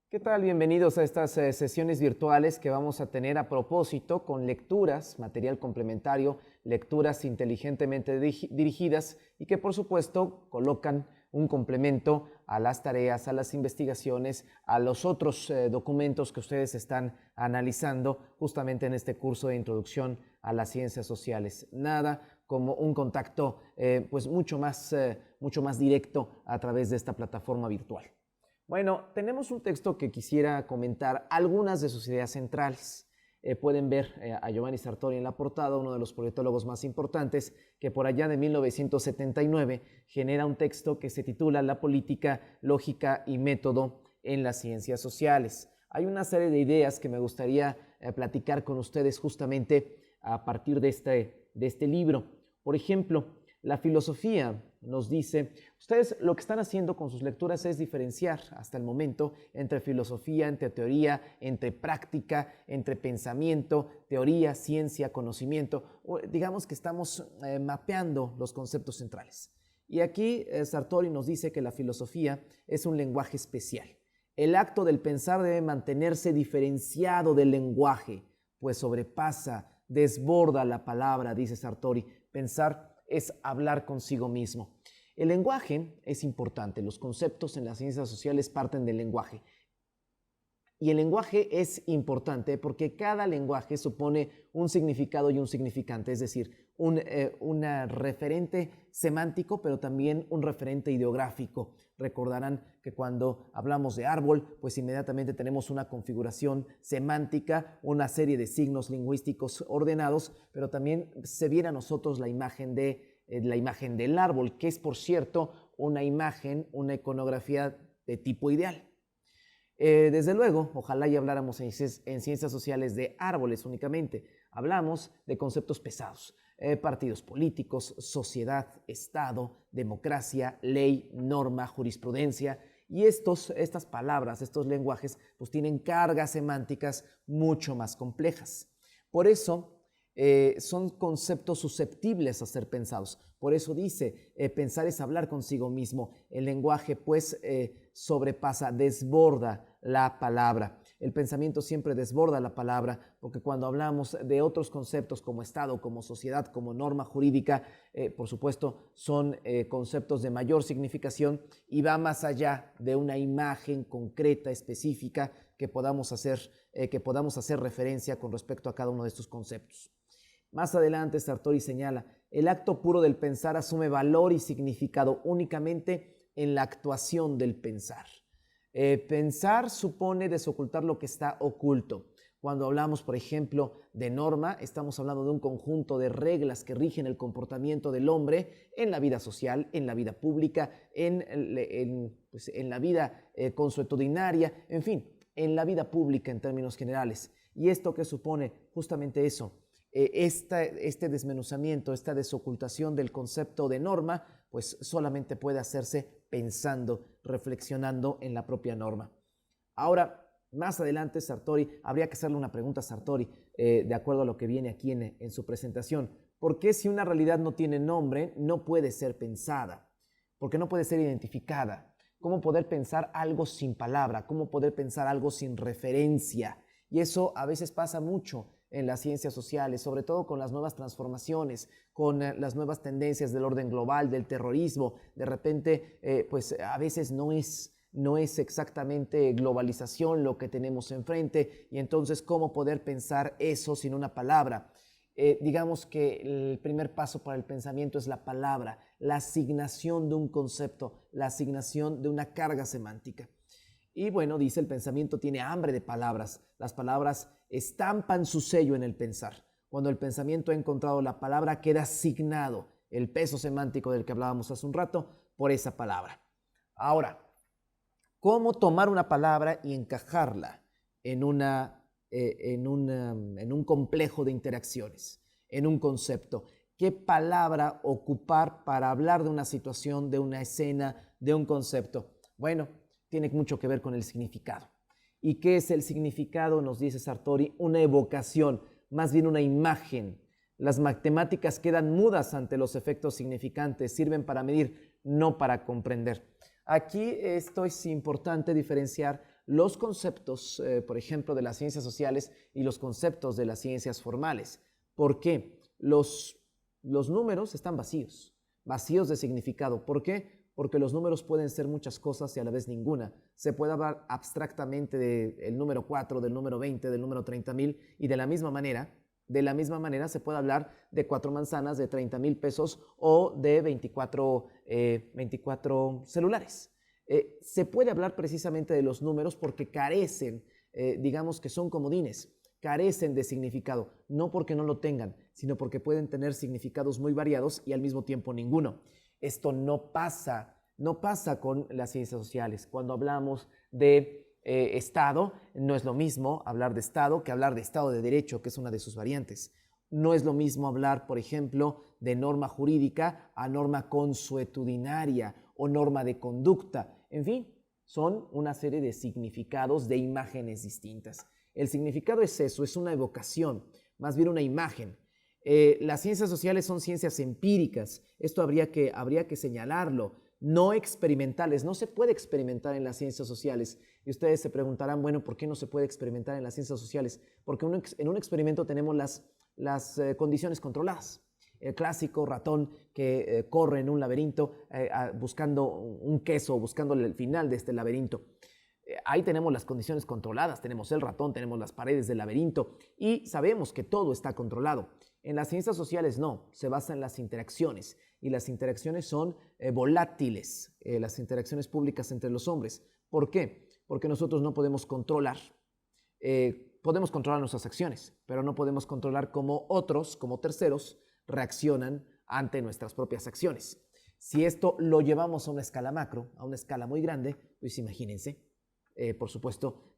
¿Qué tal? Bienvenidos a estas sesiones virtuales que vamos a tener a propósito con lecturas, material complementario, lecturas inteligentemente dirigidas y que por supuesto colocan un complemento a las tareas, a las investigaciones, a los otros documentos que ustedes están analizando justamente en este curso de introducción a las ciencias sociales. Nada como un contacto pues mucho más directo a través de esta plataforma virtual. Bueno, tenemos un texto que quisiera comentar algunas de sus ideas centrales. Pueden ver a Giovanni Sartori en la portada, uno de los politólogos más importantes, que por allá de 1979 genera un texto que se titula La política, lógica y método en las ciencias sociales. Hay una serie de ideas que me gustaría platicar con ustedes justamente a partir de este libro. Por ejemplo, la filosofía nos dice, ustedes lo que están haciendo con sus lecturas es diferenciar hasta el momento entre filosofía, entre teoría, entre práctica, entre pensamiento, teoría, ciencia, conocimiento. Digamos que estamos mapeando los conceptos centrales. Y aquí Sartori nos dice que la filosofía es un lenguaje especial. El acto del pensar debe mantenerse diferenciado del lenguaje, pues sobrepasa, desborda la palabra, dice Sartori. Pensar es hablar consigo mismo. El lenguaje es importante. Los conceptos en las ciencias sociales parten del lenguaje. Y el lenguaje es importante porque cada lenguaje supone un significado y un significante, es decir, un referente semántico, pero también un referente ideográfico. Recordarán que cuando hablamos de árbol, pues inmediatamente tenemos una configuración semántica, una serie de signos lingüísticos ordenados, pero también se viene a nosotros la imagen del árbol, que es, por cierto, una imagen, una iconografía de tipo ideal. Desde luego, ojalá y habláramos en ciencias sociales de árboles únicamente. Hablamos de conceptos pesados, partidos políticos, sociedad, Estado, democracia, ley, norma, jurisprudencia. Y estas palabras, estos lenguajes, pues tienen cargas semánticas mucho más complejas. Por eso, son conceptos susceptibles a ser pensados. Por eso dice, pensar es hablar consigo mismo. El lenguaje pues sobrepasa, desborda la palabra. El pensamiento siempre desborda la palabra, porque cuando hablamos de otros conceptos como Estado, como sociedad, como norma jurídica, por supuesto son conceptos de mayor significación y va más allá de una imagen concreta, específica, que podamos hacer referencia con respecto a cada uno de estos conceptos. Más adelante, Sartori señala, el acto puro del pensar asume valor y significado únicamente en la actuación del pensar. Pensar supone desocultar lo que está oculto. Cuando hablamos, por ejemplo, de norma, estamos hablando de un conjunto de reglas que rigen el comportamiento del hombre en la vida social, en la vida pública, en la vida consuetudinaria, en fin, en la vida pública en términos generales. ¿Y esto qué supone? Justamente eso. Este desmenuzamiento, esta desocultación del concepto de norma, pues solamente puede hacerse pensando, reflexionando en la propia norma. Ahora, más adelante, Sartori, habría que hacerle una pregunta a Sartori, de acuerdo a lo que viene aquí en su presentación. ¿Por qué si una realidad no tiene nombre, no puede ser pensada? ¿Por qué no puede ser identificada? ¿Cómo poder pensar algo sin palabra? ¿Cómo poder pensar algo sin referencia? Y eso a veces pasa mucho en las ciencias sociales, sobre todo con las nuevas transformaciones, con las nuevas tendencias del orden global, del terrorismo. De repente, pues a veces no es exactamente globalización lo que tenemos enfrente, y entonces, ¿cómo poder pensar eso sin una palabra? Digamos que el primer paso para el pensamiento es la palabra, la asignación de un concepto, la asignación de una carga semántica. Y bueno, dice, el pensamiento tiene hambre de palabras. Las palabras estampan su sello en el pensar. Cuando el pensamiento ha encontrado la palabra, queda asignado el peso semántico del que hablábamos hace un rato por esa palabra. Ahora, ¿cómo tomar una palabra y encajarla en un complejo de interacciones, en un concepto? ¿Qué palabra ocupar para hablar de una situación, de una escena, de un concepto? Bueno, tiene mucho que ver con el significado. ¿Y qué es el significado? Nos dice Sartori, una evocación, más bien una imagen. Las matemáticas quedan mudas ante los efectos significantes, sirven para medir, no para comprender. Aquí esto es importante diferenciar los conceptos, por ejemplo, de las ciencias sociales y los conceptos de las ciencias formales. ¿Por qué? Los números están vacíos, vacíos de significado. ¿Por qué? Porque los números pueden ser muchas cosas y a la vez ninguna. Se puede hablar abstractamente del número 4, del número 20, del número 30,000 y de la misma manera se puede hablar de 4 manzanas, de 30,000 pesos o de 24 celulares. Se puede hablar precisamente de los números porque carecen, digamos que son comodines, carecen de significado, no porque no lo tengan, sino porque pueden tener significados muy variados y al mismo tiempo ninguno. Esto no pasa con las ciencias sociales. Cuando hablamos de Estado, no es lo mismo hablar de Estado que hablar de Estado de Derecho, que es una de sus variantes. No es lo mismo hablar, por ejemplo, de norma jurídica a norma consuetudinaria o norma de conducta. En fin, son una serie de significados, de imágenes distintas. El significado es eso, es una evocación, más bien una imagen. Las ciencias sociales son ciencias empíricas, esto habría que señalarlo, no experimentales. No se puede experimentar en las ciencias sociales. Y ustedes se preguntarán, bueno, ¿por qué no se puede experimentar en las ciencias sociales? Porque en un experimento tenemos las condiciones controladas. El clásico ratón que corre en un laberinto buscando un queso, buscando el final de este laberinto. Ahí tenemos las condiciones controladas, tenemos el ratón, tenemos las paredes del laberinto y sabemos que todo está controlado. En las ciencias sociales no, se basa en las interacciones y las interacciones son volátiles, las interacciones públicas entre los hombres. ¿Por qué? Porque nosotros no podemos controlar, podemos controlar nuestras acciones, pero no podemos controlar cómo otros, como terceros, reaccionan ante nuestras propias acciones. Si esto lo llevamos a una escala macro, a una escala muy grande, pues imagínense. Por supuesto,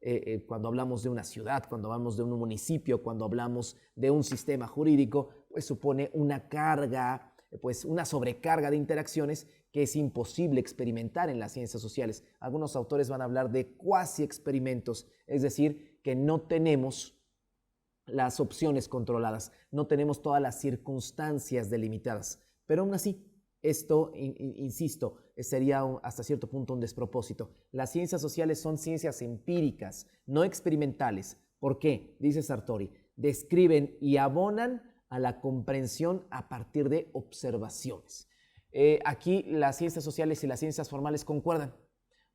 cuando hablamos de una ciudad, cuando hablamos de un municipio, cuando hablamos de un sistema jurídico, pues supone una carga, pues una sobrecarga de interacciones que es imposible experimentar en las ciencias sociales. Algunos autores van a hablar de cuasi experimentos, es decir, que no tenemos las opciones controladas, no tenemos todas las circunstancias delimitadas, pero aún así, esto, insisto, sería hasta cierto punto un despropósito. Las ciencias sociales son ciencias empíricas, no experimentales. ¿Por qué? Dice Sartori, describen y abonan a la comprensión a partir de observaciones. Aquí las ciencias sociales y las ciencias formales concuerdan,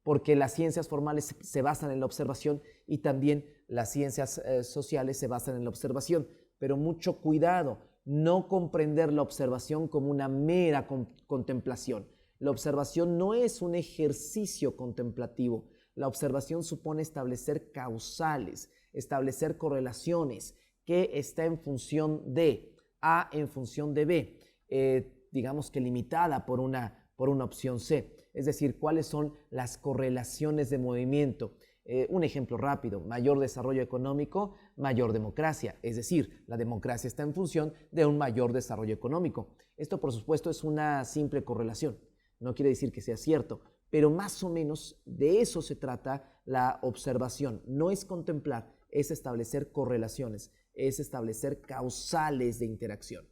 porque las ciencias formales se basan en la observación y también las ciencias sociales se basan en la observación. Pero mucho cuidado, no comprender la observación como una mera contemplación. La observación no es un ejercicio contemplativo. La observación supone establecer causales, establecer correlaciones, que está en función de A en función de B, digamos que limitada por una opción C. Es decir, cuáles son las correlaciones de movimiento. Un ejemplo rápido, mayor desarrollo económico, mayor democracia. Es decir, la democracia está en función de un mayor desarrollo económico. Esto, por supuesto, es una simple correlación. No quiere decir que sea cierto, pero más o menos de eso se trata la observación. No es contemplar, es establecer correlaciones, es establecer causales de interacción.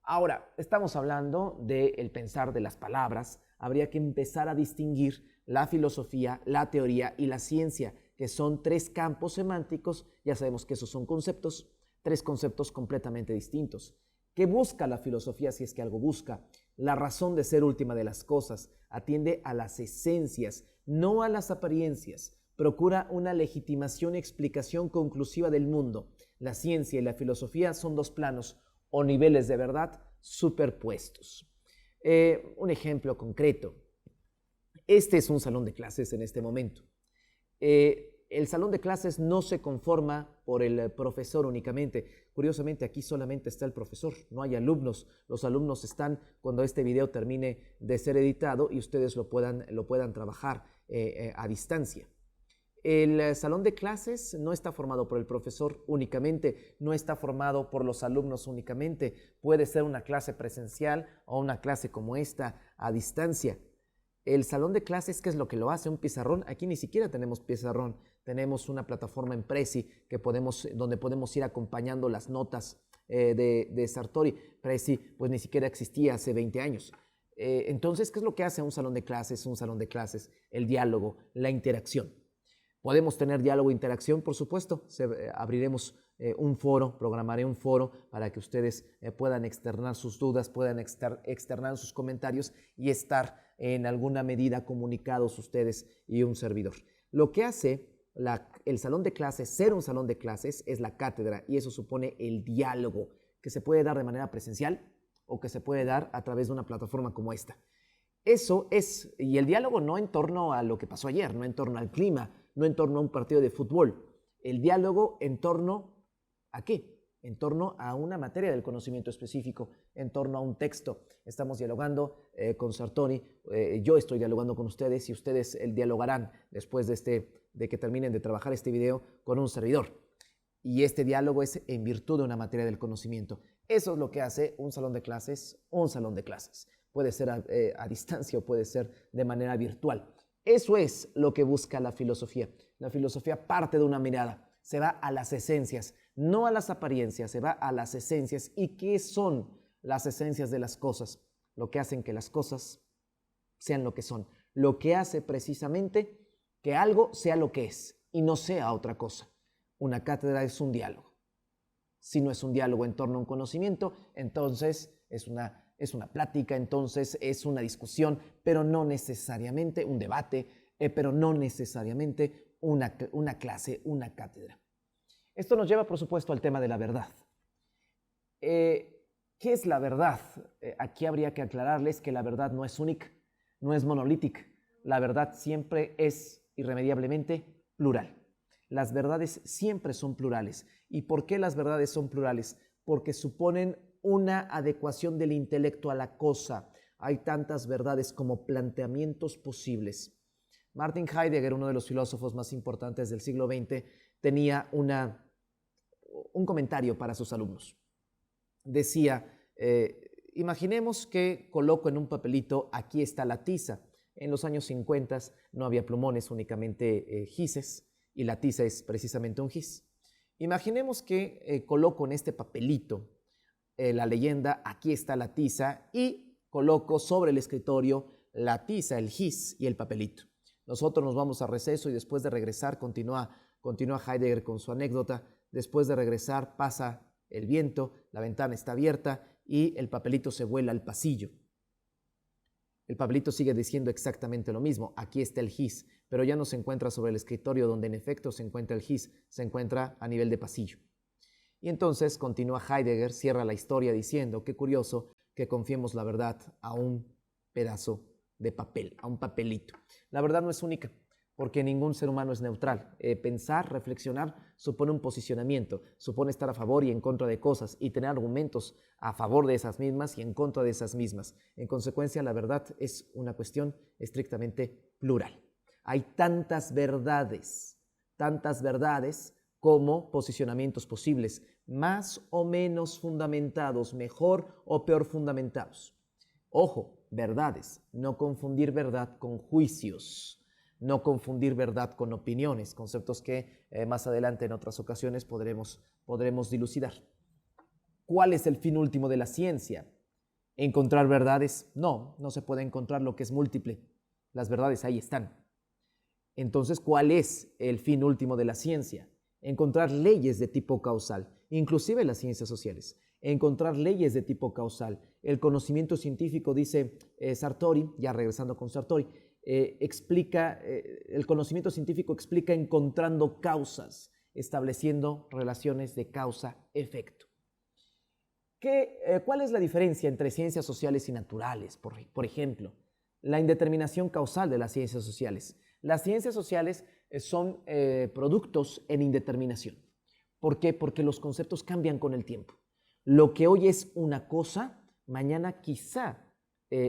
Ahora, estamos hablando del pensar de las palabras. Habría que empezar a distinguir la filosofía, la teoría y la ciencia, que son tres campos semánticos. Ya sabemos que esos son conceptos, tres conceptos completamente distintos. ¿Qué busca la filosofía si es que algo busca? La razón de ser última de las cosas. Atiende a las esencias, no a las apariencias. Procura una legitimación y explicación conclusiva del mundo. La ciencia y la filosofía son dos planos o niveles de verdad superpuestos. Un ejemplo concreto. Este es un salón de clases en este momento. El salón de clases no se conforma por el profesor únicamente. Curiosamente, aquí solamente está el profesor, no hay alumnos. Los alumnos están cuando este video termine de ser editado y ustedes lo puedan trabajar a distancia. El salón de clases no está formado por el profesor únicamente, no está formado por los alumnos únicamente. Puede ser una clase presencial o una clase como esta a distancia. El salón de clases, ¿qué es lo que lo hace? Un pizarrón. Aquí ni siquiera tenemos pizarrón. Tenemos una plataforma en Prezi donde podemos ir acompañando las notas de Sartori. Prezi pues ni siquiera existía hace 20 años. Entonces, ¿qué es lo que hace un salón de clases? Un salón de clases, el diálogo, la interacción. Podemos tener diálogo e interacción, por supuesto. Abriremos un foro, programaré un foro para que ustedes puedan externar sus dudas, puedan externar sus comentarios y estar en alguna medida comunicados ustedes y un servidor. Lo que hace el salón de clases, ser un salón de clases, es la cátedra, y eso supone el diálogo, que se puede dar de manera presencial o que se puede dar a través de una plataforma como esta. Eso es, y el diálogo no en torno a lo que pasó ayer, no en torno al clima, no en torno a un partido de fútbol. El diálogo en torno ¿a qué? En torno a una materia del conocimiento específico, en torno a un texto. Estamos dialogando con Sartori, yo estoy dialogando con ustedes y ustedes dialogarán después de que terminen de trabajar este video con un servidor. Y este diálogo es en virtud de una materia del conocimiento. Eso es lo que hace un salón de clases, un salón de clases. Puede ser a distancia o puede ser de manera virtual. Eso es lo que busca la filosofía. La filosofía parte de una mirada, se va a las esencias, no a las apariencias, se va a las esencias. ¿Y qué son las esencias de las cosas? Lo que hacen que las cosas sean lo que son. Lo que hace precisamente que algo sea lo que es y no sea otra cosa. Una cátedra es un diálogo. Si no es un diálogo en torno a un conocimiento, entonces es una plática, entonces es una discusión, pero no necesariamente un debate, pero no necesariamente una clase, una cátedra. Esto nos lleva, por supuesto, al tema de la verdad. ¿Qué es la verdad? Aquí habría que aclararles que la verdad no es única, no es monolítica. La verdad siempre es irremediablemente plural. Las verdades siempre son plurales. ¿Y por qué las verdades son plurales? Porque suponen una adecuación del intelecto a la cosa. Hay tantas verdades como planteamientos posibles. Martin Heidegger, uno de los filósofos más importantes del siglo XX, tenía un comentario para sus alumnos. Decía, imaginemos que coloco en un papelito, aquí está la tiza. En los años 50 no había plumones, únicamente gises, y la tiza es precisamente un gis. Imaginemos que coloco en este papelito la leyenda, aquí está la tiza, y coloco sobre el escritorio la tiza, el gis y el papelito. Nosotros nos vamos a receso y después de regresar, continúa Heidegger con su anécdota, después de regresar pasa el viento, la ventana está abierta y el papelito se vuela al pasillo. El papelito sigue diciendo exactamente lo mismo, aquí está el gis, pero ya no se encuentra sobre el escritorio donde en efecto se encuentra el gis, se encuentra a nivel de pasillo. Y entonces continúa Heidegger, cierra la historia diciendo, qué curioso que confiemos la verdad a un pedazo de papel, a un papelito. La verdad no es única, porque ningún ser humano es neutral. Pensar, reflexionar, supone un posicionamiento, supone estar a favor y en contra de cosas y tener argumentos a favor de esas mismas y en contra de esas mismas. En consecuencia, la verdad es una cuestión estrictamente plural. Hay tantas verdades como posicionamientos posibles, más o menos fundamentados, mejor o peor fundamentados. Ojo, verdades, no confundir verdad con juicios. No confundir verdad con opiniones, conceptos que más adelante en otras ocasiones podremos dilucidar. ¿Cuál es el fin último de la ciencia? ¿Encontrar verdades? No se puede encontrar lo que es múltiple. Las verdades ahí están. Entonces, ¿cuál es el fin último de la ciencia? Encontrar leyes de tipo causal, inclusive en las ciencias sociales. Encontrar leyes de tipo causal. El conocimiento científico, dice Sartori, ya regresando con Sartori, el conocimiento científico explica encontrando causas, estableciendo relaciones de causa-efecto. ¿Cuál es la diferencia entre ciencias sociales y naturales? Por ejemplo, la indeterminación causal de las ciencias sociales. Las ciencias sociales son productos en indeterminación. ¿Por qué? Porque los conceptos cambian con el tiempo. Lo que hoy es una cosa, mañana quizá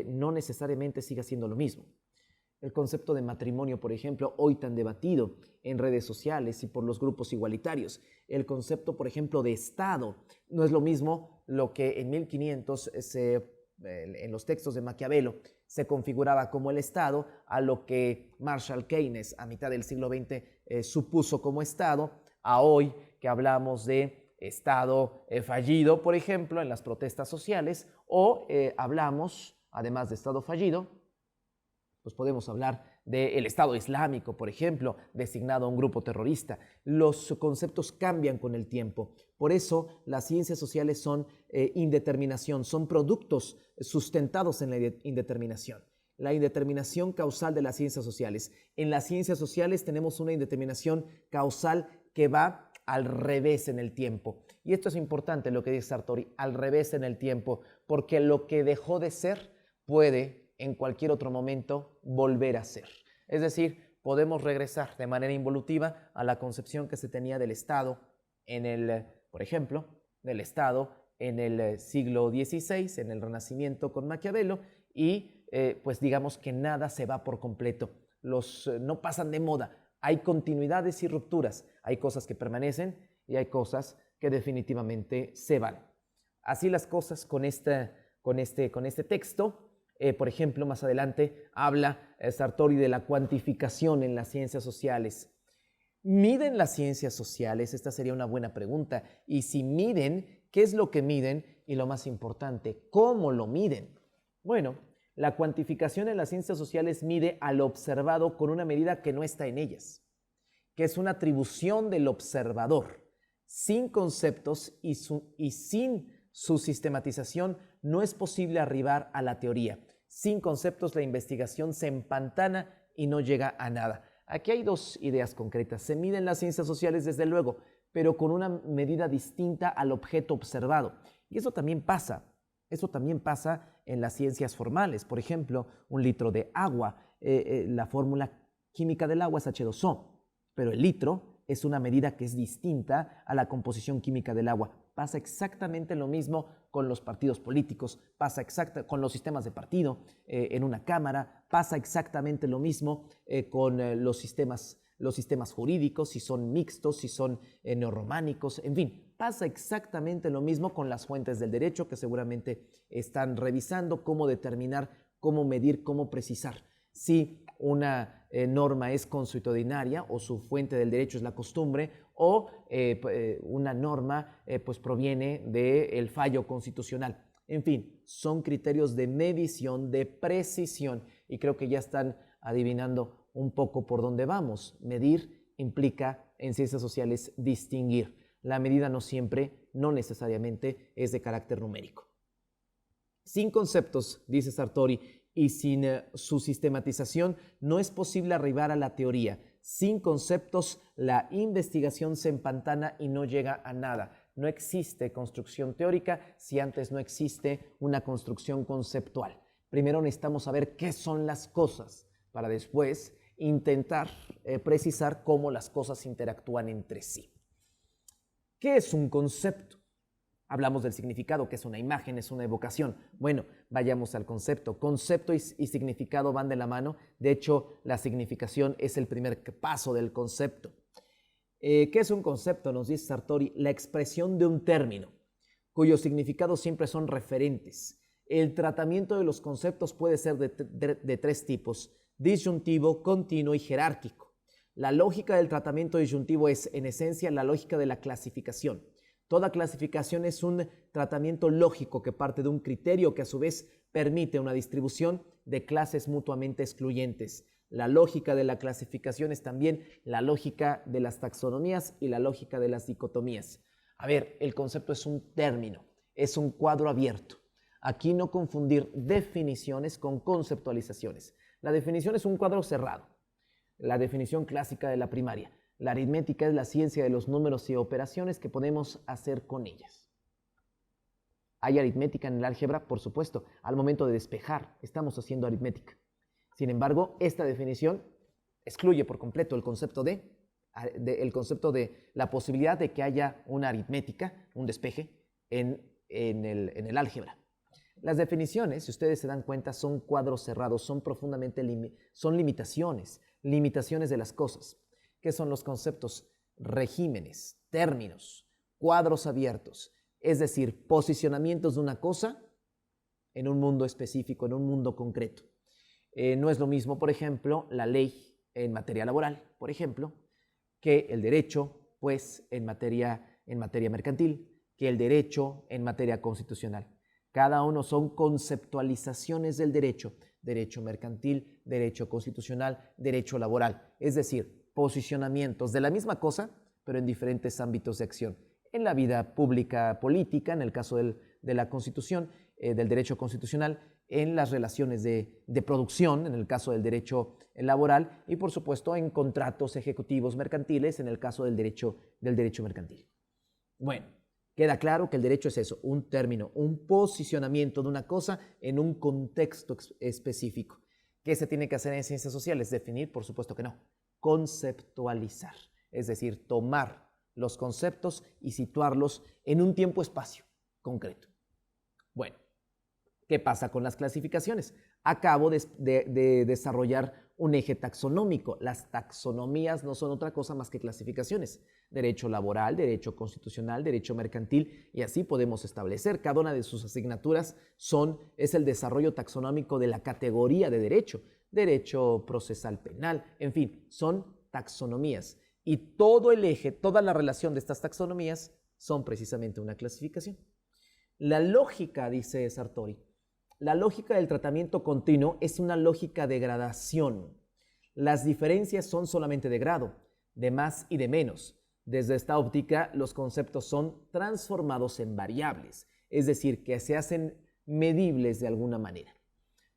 no necesariamente siga siendo lo mismo. El concepto de matrimonio, por ejemplo, hoy tan debatido en redes sociales y por los grupos igualitarios. El concepto, por ejemplo, de Estado. No es lo mismo lo que en 1500 en los textos de Maquiavelo se configuraba como el Estado, a lo que Marshall Keynes a mitad del siglo XX supuso como Estado, a hoy que hablamos de Estado fallido, por ejemplo, en las protestas sociales, o hablamos, además de Estado fallido, pues podemos hablar del Estado Islámico, por ejemplo, designado a un grupo terrorista. Los conceptos cambian con el tiempo. Por eso las ciencias sociales son indeterminación, son productos sustentados en la indeterminación. La indeterminación causal de las ciencias sociales. En las ciencias sociales tenemos una indeterminación causal que va al revés en el tiempo. Y esto es importante lo que dice Sartori, al revés en el tiempo, porque lo que dejó de ser puede en cualquier otro momento volver a ser. Es decir, podemos regresar de manera involutiva a la concepción que se tenía del Estado por ejemplo, del Estado en el siglo XVI, en el Renacimiento con Maquiavelo, y pues digamos que nada se va por completo. No pasan de moda. Hay continuidades y rupturas. Hay cosas que permanecen y hay cosas que definitivamente se van. Así las cosas con este texto. Por ejemplo, más adelante habla Sartori de la cuantificación en las ciencias sociales. ¿Miden las ciencias sociales? Esta sería una buena pregunta. Y si miden, ¿qué es lo que miden? Y lo más importante, ¿cómo lo miden? Bueno, la cuantificación en las ciencias sociales mide al observado con una medida que no está en ellas, que es una atribución del observador. Sin conceptos y sin su sistematización no es posible arribar a la teoría. Sin conceptos la investigación se empantana y no llega a nada. Aquí hay dos ideas concretas. Se miden las ciencias sociales desde luego, pero con una medida distinta al objeto observado. Y eso también pasa. Eso también pasa en las ciencias formales. Por ejemplo, un litro de agua, la fórmula química del agua es H2O, pero el litro es una medida que es distinta a la composición química del agua. Pasa exactamente lo mismo con los partidos políticos, pasa con los sistemas de partido en una cámara, pasa exactamente lo mismo con los sistemas jurídicos, si son mixtos, si son neorrománicos, en fin, pasa exactamente lo mismo con las fuentes del derecho que seguramente están revisando cómo determinar, cómo medir, cómo precisar. Si una norma es consuetudinaria o su fuente del derecho es la costumbre o una norma pues proviene del fallo constitucional. En fin, son criterios de medición, de precisión y creo que ya están adivinando un poco por dónde vamos. Medir implica en ciencias sociales distinguir. La medida no siempre, no necesariamente es de carácter numérico. Sin conceptos, dice Sartori, y sin su sistematización no es posible arribar a la teoría. Sin conceptos, la investigación se empantana y no llega a nada. No existe construcción teórica si antes no existe una construcción conceptual. Primero necesitamos saber qué son las cosas para después intentar precisar cómo las cosas interactúan entre sí. ¿Qué es un concepto? Hablamos del significado, que es una imagen, es una evocación. Bueno, vayamos al concepto. Concepto y significado van de la mano. De hecho, la significación es el primer paso del concepto. ¿Qué es un concepto? Nos dice Sartori, la expresión de un término, cuyos significados siempre son referentes. El tratamiento de los conceptos puede ser de tres tipos: disyuntivo, continuo y jerárquico. La lógica del tratamiento disyuntivo es, en esencia, la lógica de la clasificación. Toda clasificación es un tratamiento lógico que parte de un criterio que a su vez permite una distribución de clases mutuamente excluyentes. La lógica de la clasificación es también la lógica de las taxonomías y la lógica de las dicotomías. A ver, el concepto es un término, es un cuadro abierto. Aquí no confundir definiciones con conceptualizaciones. La definición es un cuadro cerrado, la definición clásica de la primaria. La aritmética es la ciencia de los números y operaciones que podemos hacer con ellas. ¿Hay aritmética en el álgebra? Por supuesto. Al momento de despejar, estamos haciendo aritmética. Sin embargo, esta definición excluye por completo el concepto de la posibilidad de que haya una aritmética, un despeje, en el álgebra. Las definiciones, si ustedes se dan cuenta, son cuadros cerrados, son limitaciones de las cosas. ¿Qué son los conceptos? Regímenes, términos, cuadros abiertos, es decir, posicionamientos de una cosa en un mundo específico, en un mundo concreto. No es lo mismo, por ejemplo, la ley en materia laboral, por ejemplo, que el derecho, pues, en materia mercantil, que el derecho en materia constitucional. Cada uno son conceptualizaciones del derecho. derecho mercantil, derecho constitucional, derecho laboral. Es decir, posicionamientos de la misma cosa, pero en diferentes ámbitos de acción. En la vida pública política, en el caso de la Constitución, del derecho constitucional, en las relaciones de producción, en el caso del derecho laboral, y por supuesto en contratos ejecutivos mercantiles, en el caso del derecho mercantil. Bueno, queda claro que el derecho es eso, un término, un posicionamiento de una cosa en un contexto específico. ¿Qué se tiene que hacer en ciencias sociales? Definir, por supuesto que no. Conceptualizar, es decir, tomar los conceptos y situarlos en un tiempo-espacio concreto. Bueno, ¿qué pasa con las clasificaciones? Acabo de desarrollar un eje taxonómico. Las taxonomías no son otra cosa más que clasificaciones. Derecho laboral, derecho constitucional, derecho mercantil, y así podemos establecer. Cada una de sus asignaturas es el desarrollo taxonómico de la categoría de derecho. Derecho procesal penal, en fin, son taxonomías. Y todo el eje, toda la relación de estas taxonomías son precisamente una clasificación. La lógica, dice Sartori, la lógica del tratamiento continuo es una lógica de gradación. Las diferencias son solamente de grado, de más y de menos. Desde esta óptica, los conceptos son transformados en variables, es decir, que se hacen medibles de alguna manera.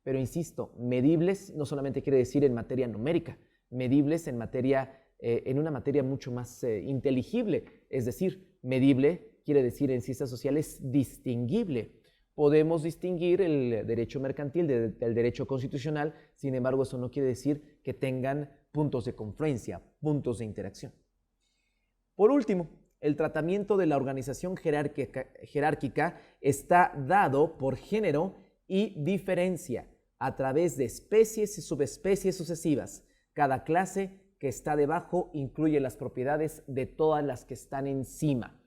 Pero insisto, medibles no solamente quiere decir en materia numérica, medibles en una materia mucho más inteligible, es decir, medible quiere decir en ciencias sociales distinguible. Podemos distinguir el derecho mercantil del derecho constitucional, sin embargo, eso no quiere decir que tengan puntos de confluencia, puntos de interacción. Por último, el tratamiento de la organización jerárquica está dado por género y diferencia a través de especies y subespecies sucesivas. Cada clase que está debajo incluye las propiedades de todas las que están encima.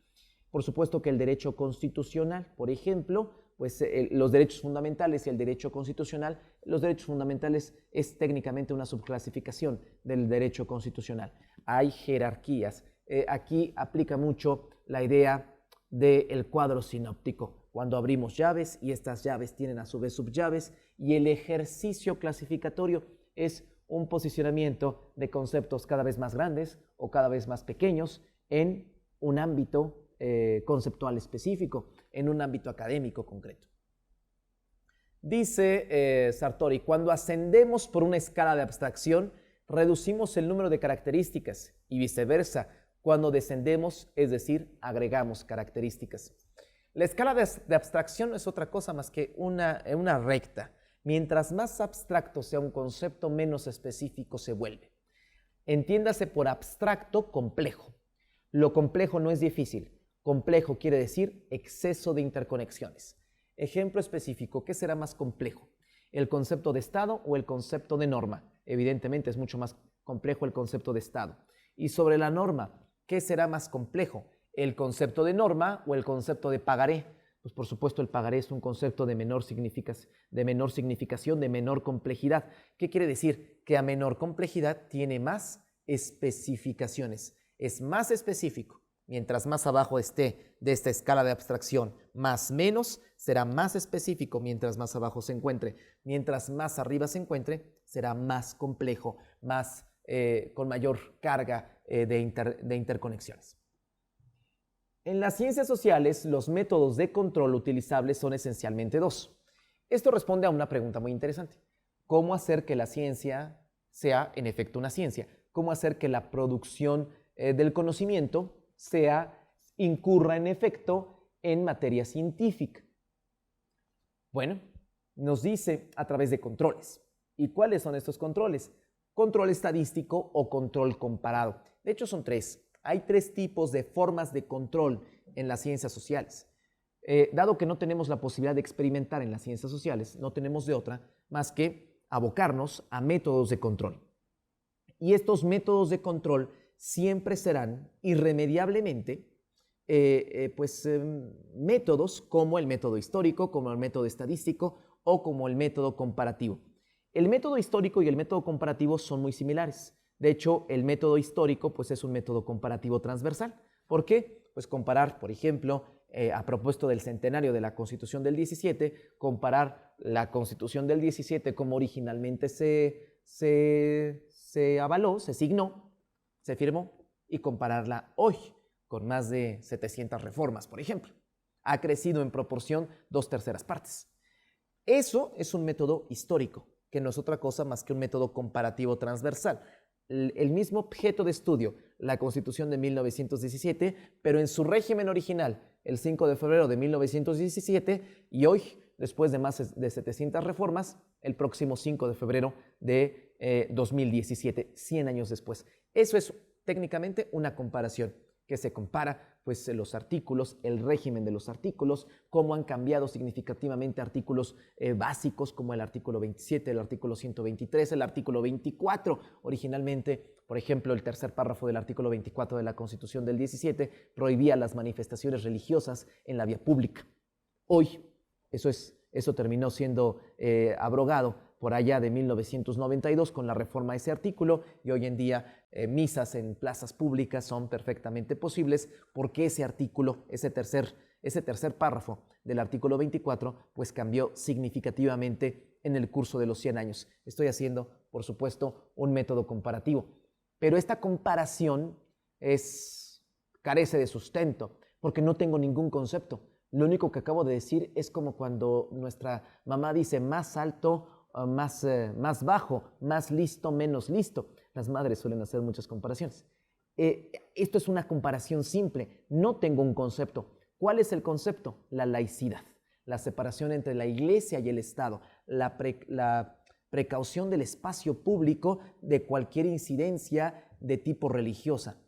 Por supuesto que el derecho constitucional, por ejemplo, pues los derechos fundamentales y el derecho constitucional, los derechos fundamentales es técnicamente una subclasificación del derecho constitucional. Hay jerarquías. Aquí aplica mucho la idea del cuadro sinóptico, cuando abrimos llaves y estas llaves tienen a su vez subllaves, y el ejercicio clasificatorio es un posicionamiento de conceptos cada vez más grandes o cada vez más pequeños en un ámbito conceptual específico, en un ámbito académico concreto. Dice Sartori, cuando ascendemos por una escala de abstracción, reducimos el número de características y viceversa, cuando descendemos, es decir, agregamos características. La escala de abstracción no es otra cosa más que una recta. Mientras más abstracto sea un concepto, menos específico se vuelve. Entiéndase por abstracto complejo. Lo complejo no es difícil. Complejo quiere decir exceso de interconexiones. Ejemplo específico, ¿qué será más complejo? ¿El concepto de Estado o el concepto de norma? Evidentemente es mucho más complejo el concepto de Estado. Y sobre la norma, ¿qué será más complejo? ¿El concepto de norma o el concepto de pagaré? Pues por supuesto el pagaré es un concepto de menor significación, de menor complejidad. ¿Qué quiere decir? Que a menor complejidad tiene más especificaciones. Es más específico. Mientras más abajo esté de esta escala de abstracción, más menos, será más específico mientras más abajo se encuentre. Mientras más arriba se encuentre, será más complejo, con mayor carga de interconexiones. En las ciencias sociales, los métodos de control utilizables son esencialmente dos. Esto responde a una pregunta muy interesante. ¿Cómo hacer que la ciencia sea, en efecto, una ciencia? ¿Cómo hacer que la producción del conocimiento incurra, en efecto, en materia científica? Bueno, nos dice a través de controles. ¿Y cuáles son estos controles? Control estadístico o control comparado. De hecho, son tres. Hay tres tipos de formas de control en las ciencias sociales. Dado que no tenemos la posibilidad de experimentar en las ciencias sociales, no tenemos de otra más que abocarnos a métodos de control. Y estos métodos de control siempre serán irremediablemente métodos como el método histórico, como el método estadístico o como el método comparativo. El método histórico y el método comparativo son muy similares. De hecho, el método histórico pues, es un método comparativo transversal. ¿Por qué? Pues comparar, por ejemplo, a propósito del centenario de la Constitución del 17, comparar la Constitución del 17 como originalmente se avaló, se signó, se firmó, y compararla hoy con más de 700 reformas, por ejemplo. Ha crecido en proporción 2/3 partes. Eso es un método histórico, que no es otra cosa más que un método comparativo transversal. El mismo objeto de estudio, la Constitución de 1917, pero en su régimen original, el 5 de febrero de 1917, y hoy, después de más de 700 reformas, el próximo 5 de febrero de 2017, 100 años después. Eso es técnicamente una comparación, que se compara pues los artículos, el régimen de los artículos, cómo han cambiado significativamente artículos básicos como el artículo 27, el artículo 123, el artículo 24. Originalmente, por ejemplo, el tercer párrafo del artículo 24 de la Constitución del 17 prohibía las manifestaciones religiosas en la vía pública. Hoy eso terminó siendo abrogado por allá de 1992 con la reforma a ese artículo, y hoy en día misas en plazas públicas son perfectamente posibles porque ese artículo, ese tercer párrafo del artículo 24, pues cambió significativamente en el curso de los 100 años. Estoy haciendo, por supuesto, un método comparativo, pero esta comparación carece de sustento porque no tengo ningún concepto. Lo único que acabo de decir es como cuando nuestra mamá dice más alto, más bajo, más listo, menos listo. Las madres suelen hacer muchas comparaciones. Esto es una comparación simple. No tengo un concepto. ¿Cuál es el concepto? La laicidad, la separación entre la Iglesia y el Estado, la precaución del espacio público de cualquier incidencia de tipo religiosa.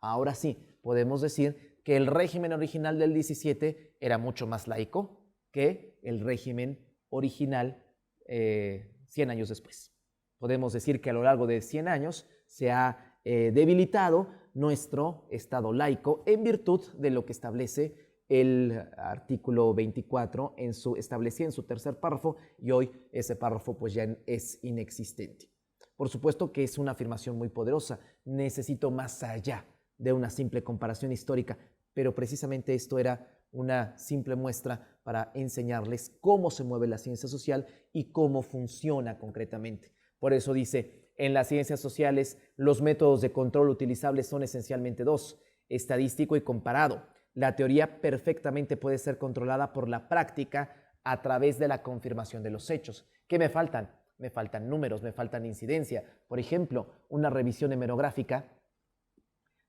Ahora sí, podemos decir que el régimen original del 17 era mucho más laico que el régimen original 100 años después. Podemos decir que a lo largo de 100 años se ha debilitado nuestro Estado laico en virtud de lo que establece el artículo 24 establecía en su tercer párrafo, y hoy ese párrafo pues ya es inexistente. Por supuesto que es una afirmación muy poderosa. Necesito más allá de una simple comparación histórica, pero precisamente esto era una simple muestra para enseñarles cómo se mueve la ciencia social y cómo funciona concretamente. Por eso dice, en las ciencias sociales los métodos de control utilizables son esencialmente dos: estadístico y comparado. La teoría perfectamente puede ser controlada por la práctica a través de la confirmación de los hechos. ¿Qué me faltan? Me faltan números, me faltan incidencia. Por ejemplo, una revisión hemerográfica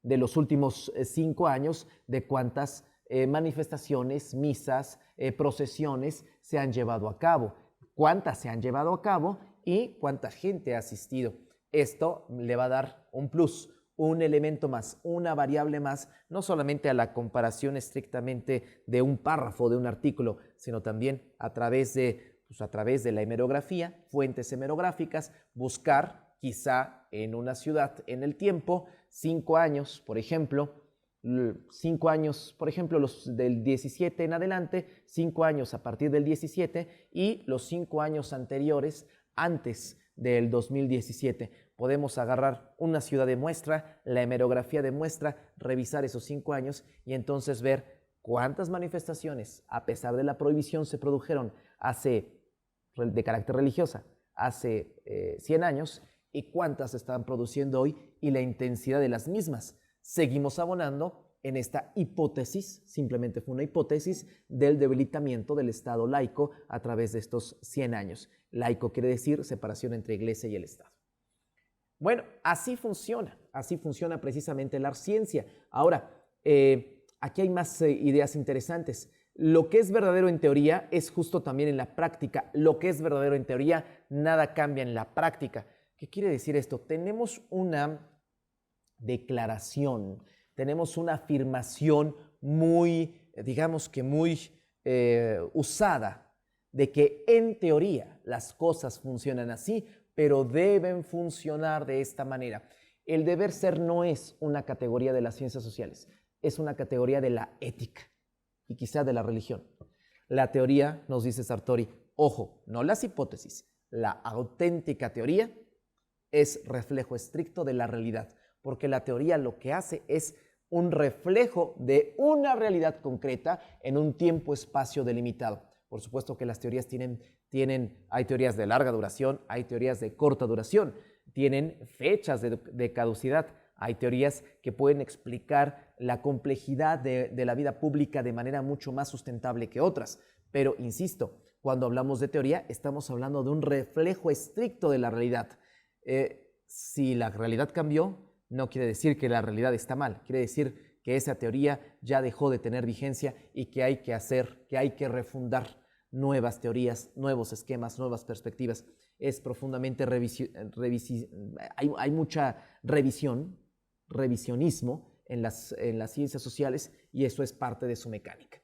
de los últimos 5 años de cuántas manifestaciones, misas, procesiones se han llevado a cabo, cuántas se han llevado a cabo y cuánta gente ha asistido. Esto le va a dar un plus, un elemento más, una variable más, no solamente a la comparación estrictamente de un párrafo de un artículo, sino también a través de la hemerografía, fuentes hemerográficas, buscar quizá en una ciudad en el tiempo, 5 años, por ejemplo, 5 años, por ejemplo, los del 17 en adelante, 5 años a partir del 17 y los 5 años anteriores, antes del 2017. Podemos agarrar una ciudad de muestra, la hemerografía de muestra, revisar esos 5 años y entonces ver cuántas manifestaciones, a pesar de la prohibición, se produjeron de carácter religiosa hace 100 años y cuántas se están produciendo hoy y la intensidad de las mismas. Seguimos abonando en esta hipótesis, simplemente fue una hipótesis, del debilitamiento del Estado laico a través de estos 100 años. Laico quiere decir separación entre Iglesia y el Estado. Bueno, así funciona precisamente la ciencia. Ahora, aquí hay más ideas interesantes. Lo que es verdadero en teoría es justo también en la práctica. Lo que es verdadero en teoría, nada cambia en la práctica. ¿Qué quiere decir esto? Tenemos una declaración, tenemos una afirmación muy, digamos que muy usada, de que en teoría las cosas funcionan así, pero deben funcionar de esta manera. El deber ser no es una categoría de las ciencias sociales, es una categoría de la ética y quizá de la religión. La teoría, nos dice Sartori, ojo, no las hipótesis, la auténtica teoría es reflejo estricto de la realidad, porque la teoría lo que hace es un reflejo de una realidad concreta en un tiempo-espacio delimitado. Por supuesto que las teorías hay teorías de larga duración, hay teorías de corta duración, tienen fechas de caducidad, hay teorías que pueden explicar la complejidad de la vida pública de manera mucho más sustentable que otras. Pero, insisto, cuando hablamos de teoría, estamos hablando de un reflejo estricto de la realidad. Si la realidad cambió, no quiere decir que la realidad está mal, quiere decir que esa teoría ya dejó de tener vigencia y que hay que refundar nuevas teorías, nuevos esquemas, nuevas perspectivas. Es profundamente hay mucha revisionismo en las ciencias sociales, y eso es parte de su mecánica.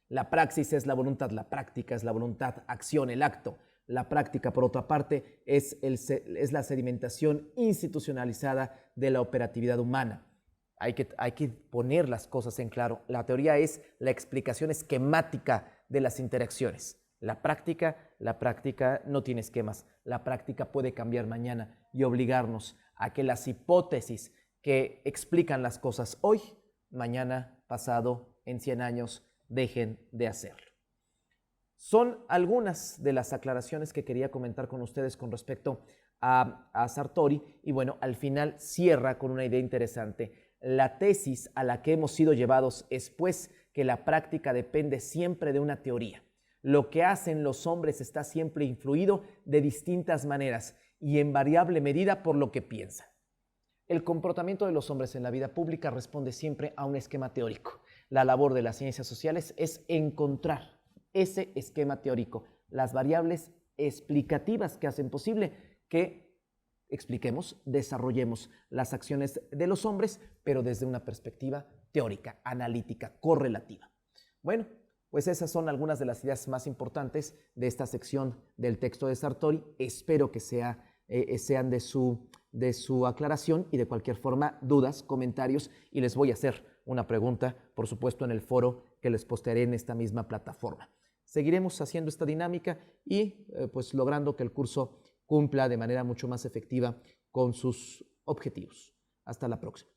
La praxis es la voluntad, la práctica es la voluntad, acción, el acto. La práctica, por otra parte, es la sedimentación institucionalizada de la operatividad humana. Hay que poner las cosas en claro. La teoría es la explicación esquemática de las interacciones. La práctica no tiene esquemas. La práctica puede cambiar mañana y obligarnos a que las hipótesis que explican las cosas hoy, mañana, pasado, en 100 años, dejen de hacerlo. Son algunas de las aclaraciones que quería comentar con ustedes con respecto a Sartori, y bueno, al final cierra con una idea interesante. La tesis a la que hemos sido llevados es, pues, que la práctica depende siempre de una teoría. Lo que hacen los hombres está siempre influido de distintas maneras y en variable medida por lo que piensan. El comportamiento de los hombres en la vida pública responde siempre a un esquema teórico. La labor de las ciencias sociales es encontrar ese esquema teórico, las variables explicativas que hacen posible que expliquemos, desarrollemos las acciones de los hombres, pero desde una perspectiva teórica, analítica, correlativa. Bueno, pues esas son algunas de las ideas más importantes de esta sección del texto de Sartori. Espero que sean de su aclaración, y de cualquier forma, dudas, comentarios, y les voy a hacer una pregunta, por supuesto, en el foro que les postearé en esta misma plataforma. Seguiremos haciendo esta dinámica y pues logrando que el curso cumpla de manera mucho más efectiva con sus objetivos. Hasta la próxima.